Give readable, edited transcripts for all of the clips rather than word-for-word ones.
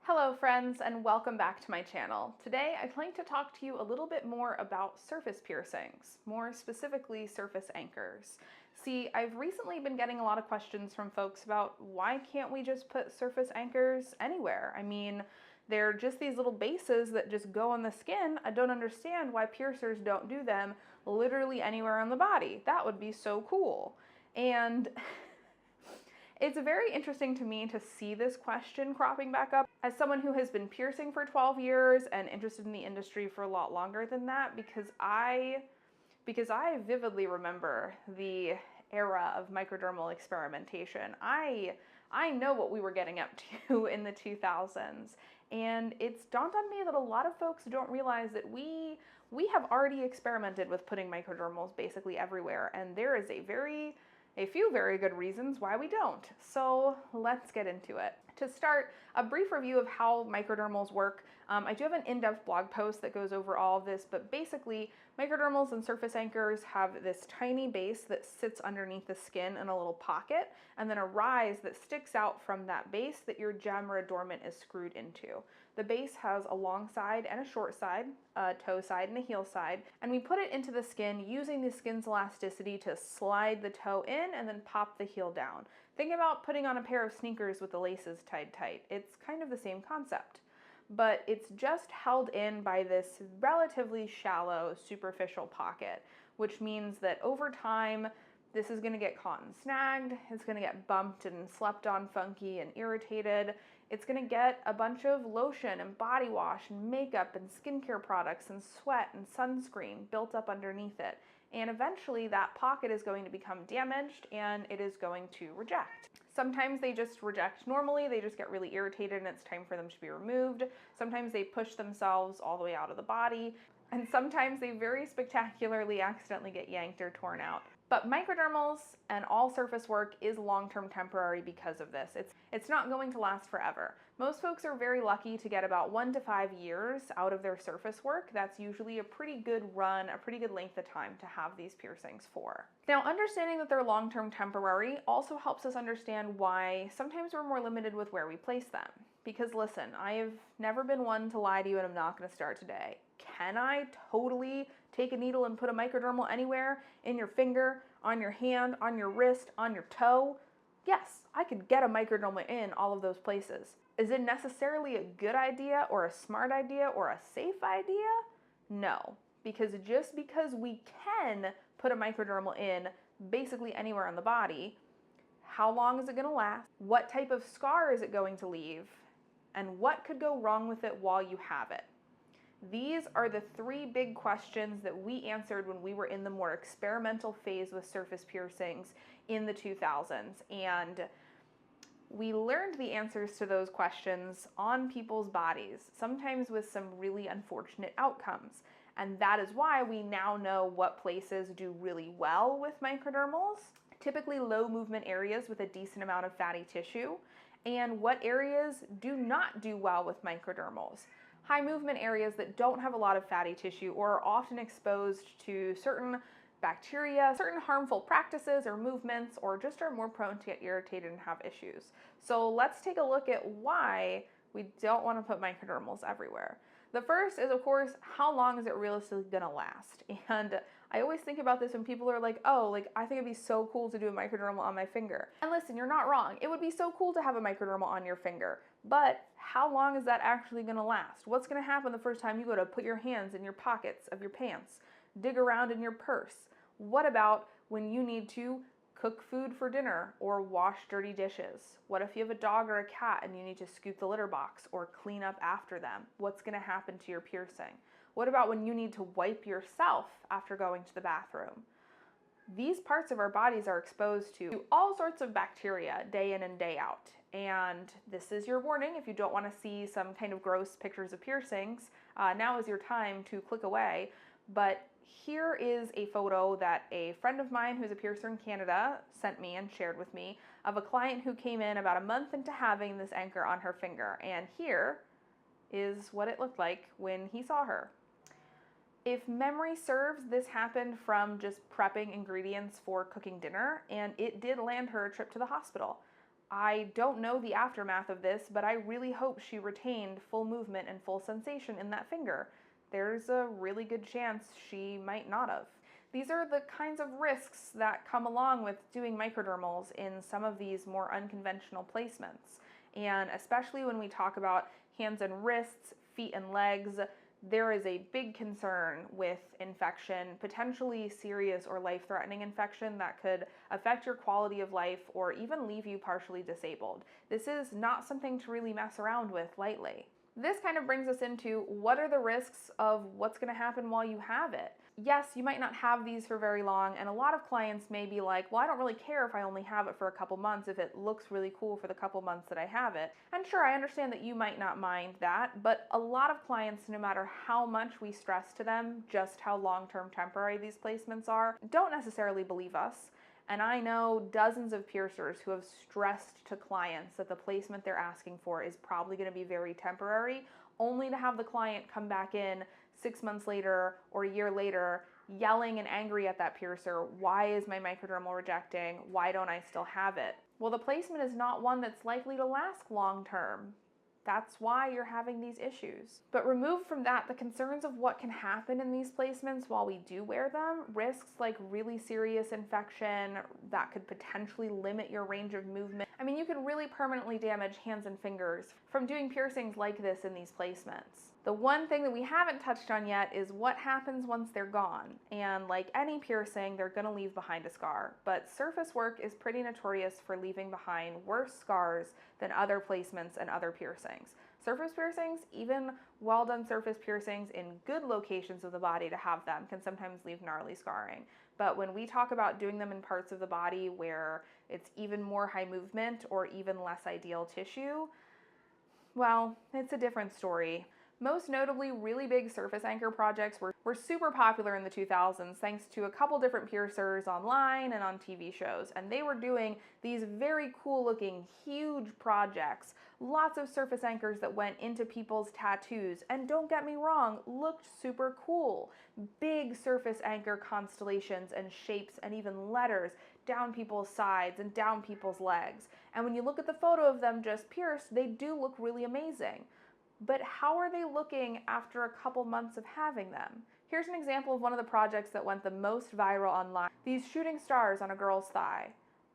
Hello friends, and welcome back to my channel. Today I'd like to talk to you a little bit more about surface piercings, more specifically surface anchors. See, I've recently been getting a lot of questions from folks about why can't we just put surface anchors anywhere? I mean, they're just these little bases that just go on the skin. I don't understand why piercers don't do them literally anywhere on the body. That would be so cool. And it's very interesting to me to see this question cropping back up as someone who has been piercing for 12 years and interested in the industry for a lot longer than that, because I vividly remember the era of microdermal experimentation. I know what we were getting up to in the 2000s, and it's dawned on me that a lot of folks don't realize that we have already experimented with putting microdermals basically everywhere, and there is a few very good reasons why we don't. So let's get into it. To start, a brief review of how microdermals work. I do have an in-depth blog post that goes over all of this, but basically microdermals and surface anchors have this tiny base that sits underneath the skin in a little pocket, and then a rise that sticks out from that base that your gem or adornment is screwed into. The base has a long side and a short side, a toe side and a heel side, and we put it into the skin using the skin's elasticity to slide the toe in and then pop the heel down. Think about putting on a pair of sneakers with the laces tied tight. It's kind of the same concept, but it's just held in by this relatively shallow, superficial pocket, which means that over time, this is going to get caught and snagged, it's going to get bumped and slept on funky and irritated, it's going to get a bunch of lotion and body wash and makeup and skincare products and sweat and sunscreen built up underneath it. And eventually that pocket is going to become damaged and it is going to reject. Sometimes they just reject normally, they just get really irritated and it's time for them to be removed. Sometimes they push themselves all the way out of the body. And sometimes they very spectacularly accidentally get yanked or torn out. But microdermals and all surface work is long-term temporary because of this. It's not going to last forever. Most folks are very lucky to get about 1 to 5 years out of their surface work. That's usually a pretty good run, a pretty good length of time to have these piercings for. Now, understanding that they're long-term temporary also helps us understand why sometimes we're more limited with where we place them. Because listen, I have never been one to lie to you, and I'm not going to start today. Can I totally take a needle and put a microdermal anywhere? In your finger, on your hand, on your wrist, on your toe? Yes, I could get a microdermal in all of those places. Is it necessarily a good idea or a smart idea or a safe idea? No, because just because we can put a microdermal in basically anywhere on the body, how long is it going to last? What type of scar is it going to leave? And what could go wrong with it while you have it? These are the 3 big questions that we answered when we were in the more experimental phase with surface piercings in the 2000s. And we learned the answers to those questions on people's bodies, sometimes with some really unfortunate outcomes. And that is why we now know what places do really well with microdermals, typically low movement areas with a decent amount of fatty tissue, and what areas do not do well with microdermals. High movement areas that don't have a lot of fatty tissue or are often exposed to certain bacteria, certain harmful practices or movements, or just are more prone to get irritated and have issues. So let's take a look at why we don't want to put microdermals everywhere. The first is, of course, how long is it realistically going to last? And I always think about this when people are like, oh, I think it'd be so cool to do a microdermal on my finger. And listen, you're not wrong. It would be so cool to have a microdermal on your finger. But how long is that actually going to last? What's going to happen the first time you go to put your hands in your pockets of your pants, dig around in your purse? What about when you need to cook food for dinner or wash dirty dishes? What if you have a dog or a cat and you need to scoop the litter box or clean up after them? What's going to happen to your piercing? What about when you need to wipe yourself after going to the bathroom? These parts of our bodies are exposed to all sorts of bacteria day in and day out. And this is your warning if you don't want to see some kind of gross pictures of piercings. Now is your time to click away. But here is a photo that a friend of mine who's a piercer in Canada sent me and shared with me of a client who came in about a month into having this anchor on her finger. And here is what it looked like when he saw her. If memory serves, this happened from just prepping ingredients for cooking dinner, and it did land her a trip to the hospital. I don't know the aftermath of this, but I really hope she retained full movement and full sensation in that finger. There's a really good chance she might not have. These are the kinds of risks that come along with doing microdermals in some of these more unconventional placements. And especially when we talk about hands and wrists, feet and legs, there is a big concern with infection, potentially serious or life-threatening infection that could affect your quality of life or even leave you partially disabled. This is not something to really mess around with lightly. This kind of brings us into what are the risks of what's going to happen while you have it. Yes, you might not have these for very long, and a lot of clients may be like, well, I don't really care if I only have it for a couple months if it looks really cool for the couple months that I have it. And sure, I understand that you might not mind that, but a lot of clients, no matter how much we stress to them just how long-term temporary these placements are, don't necessarily believe us. And I know dozens of piercers who have stressed to clients that the placement they're asking for is probably going to be very temporary, only to have the client come back in 6 months later or a year later yelling and angry at that piercer, why is my microdermal rejecting? Why don't I still have it? Well, the placement is not one that's likely to last long term. That's why you're having these issues. But removed from that, the concerns of what can happen in these placements while we do wear them, risks like really serious infection that could potentially limit your range of movement. I mean, you can really permanently damage hands and fingers from doing piercings like this in these placements. The one thing that we haven't touched on yet is what happens once they're gone. And like any piercing, they're gonna leave behind a scar. But surface work is pretty notorious for leaving behind worse scars than other placements and other piercings. Surface piercings, even well-done surface piercings in good locations of the body to have them, can sometimes leave gnarly scarring. But when we talk about doing them in parts of the body where it's even more high movement or even less ideal tissue, well, it's a different story. Most notably, really big surface anchor projects were super popular in the 2000s thanks to a couple different piercers online and on TV shows. And they were doing these very cool looking, huge projects. Lots of surface anchors that went into people's tattoos. And don't get me wrong, looked super cool. Big surface anchor constellations and shapes and even letters down people's sides and down people's legs. And when you look at the photo of them just pierced, they do look really amazing. But how are they looking after a couple months of having them? Here's an example of one of the projects that went the most viral online. These shooting stars on a girl's thigh.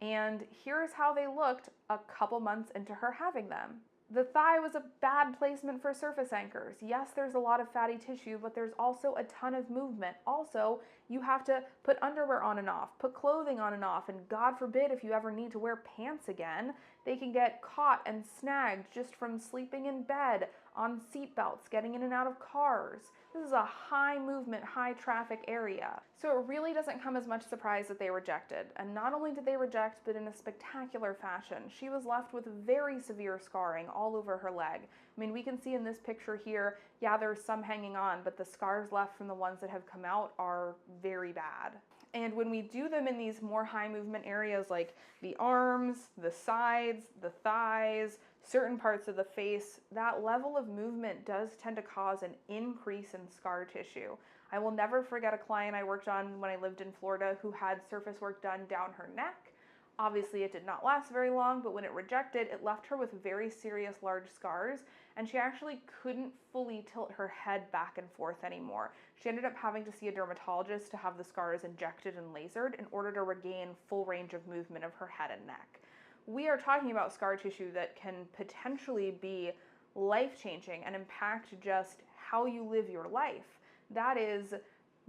And here's how they looked a couple months into her having them. The thigh was a bad placement for surface anchors. Yes, there's a lot of fatty tissue, but there's also a ton of movement. Also, you have to put underwear on and off, put clothing on and off, and God forbid if you ever need to wear pants again, they can get caught and snagged just from sleeping in bed, on seat belts, getting in and out of cars. This is a high movement, high traffic area. So it really doesn't come as much surprise that they rejected. And not only did they reject, but in a spectacular fashion. She was left with very severe scarring all over her leg. I mean, we can see in this picture here, yeah, there's some hanging on, but the scars left from the ones that have come out are very bad. And when we do them in these more high movement areas like the arms, the sides, the thighs, certain parts of the face, that level of movement does tend to cause an increase in scar tissue. I will never forget a client I worked on when I lived in Florida who had surface work done down her neck. Obviously, it did not last very long, but when it rejected, it left her with very serious large scars, and she actually couldn't fully tilt her head back and forth anymore. She ended up having to see a dermatologist to have the scars injected and lasered in order to regain full range of movement of her head and neck. We are talking about scar tissue that can potentially be life-changing and impact just how you live your life. That is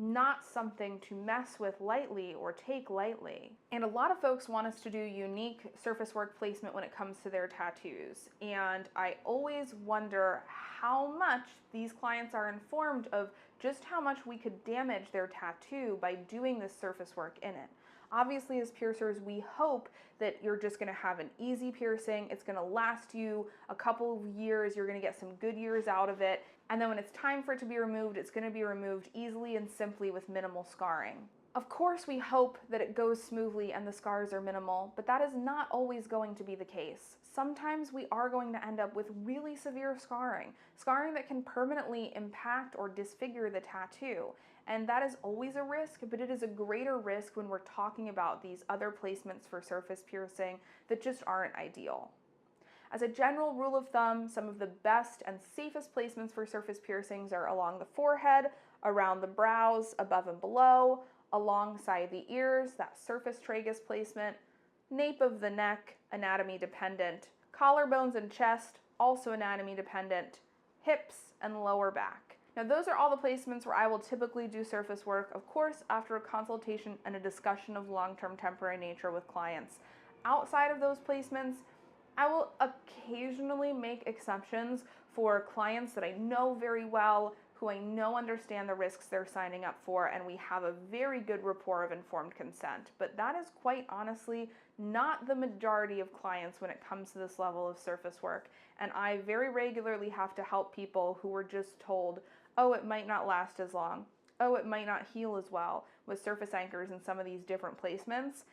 not something to mess with lightly or take lightly. And a lot of folks want us to do unique surface work placement when it comes to their tattoos. And I always wonder how much these clients are informed of just how much we could damage their tattoo by doing this surface work in it. Obviously, as piercers, we hope that you're just gonna have an easy piercing. It's gonna last you a couple of years. You're gonna get some good years out of it. And then when it's time for it to be removed, it's gonna be removed easily and simply with minimal scarring. Of course, we hope that it goes smoothly and the scars are minimal, but that is not always going to be the case. Sometimes we are going to end up with really severe scarring that can permanently impact or disfigure the tattoo. And that is always a risk, but it is a greater risk when we're talking about these other placements for surface piercing that just aren't ideal. As a general rule of thumb, some of the best and safest placements for surface piercings are along the forehead, around the brows, above and below, alongside the ears, that surface tragus placement, nape of the neck, anatomy dependent, collarbones and chest, also anatomy dependent, hips and lower back. Now those are all the placements where I will typically do surface work, of course after a consultation and a discussion of long-term temporary nature with clients. Outside of those placements, I will occasionally make exceptions for clients that I know very well, who I know understand the risks they're signing up for, and we have a very good rapport of informed consent. But that is quite honestly not the majority of clients when it comes to this level of surface work. And I very regularly have to help people who were just told, oh, it might not last as long. Oh, it might not heal as well with surface anchors in some of these different placements,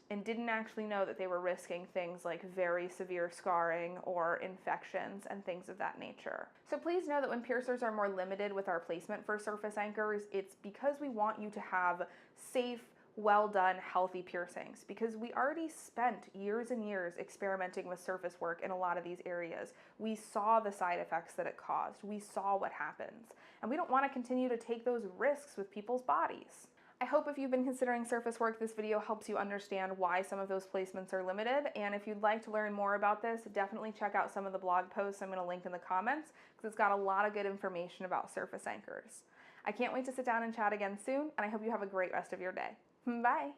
and didn't actually know that they were risking things like very severe scarring or infections and things of that nature. So please know that when piercers are more limited with our placement for surface anchors, it's because we want you to have safe, well done, healthy piercings, because we already spent years and years experimenting with surface work in a lot of these areas. We saw the side effects that it caused. We saw what happens, and we don't want to continue to take those risks with people's bodies. I hope if you've been considering surface work, this video helps you understand why some of those placements are limited. And if you'd like to learn more about this, definitely check out some of the blog posts I'm going to link in the comments, because it's got a lot of good information about surface anchors. I can't wait to sit down and chat again soon, and I hope you have a great rest of your day. Bye.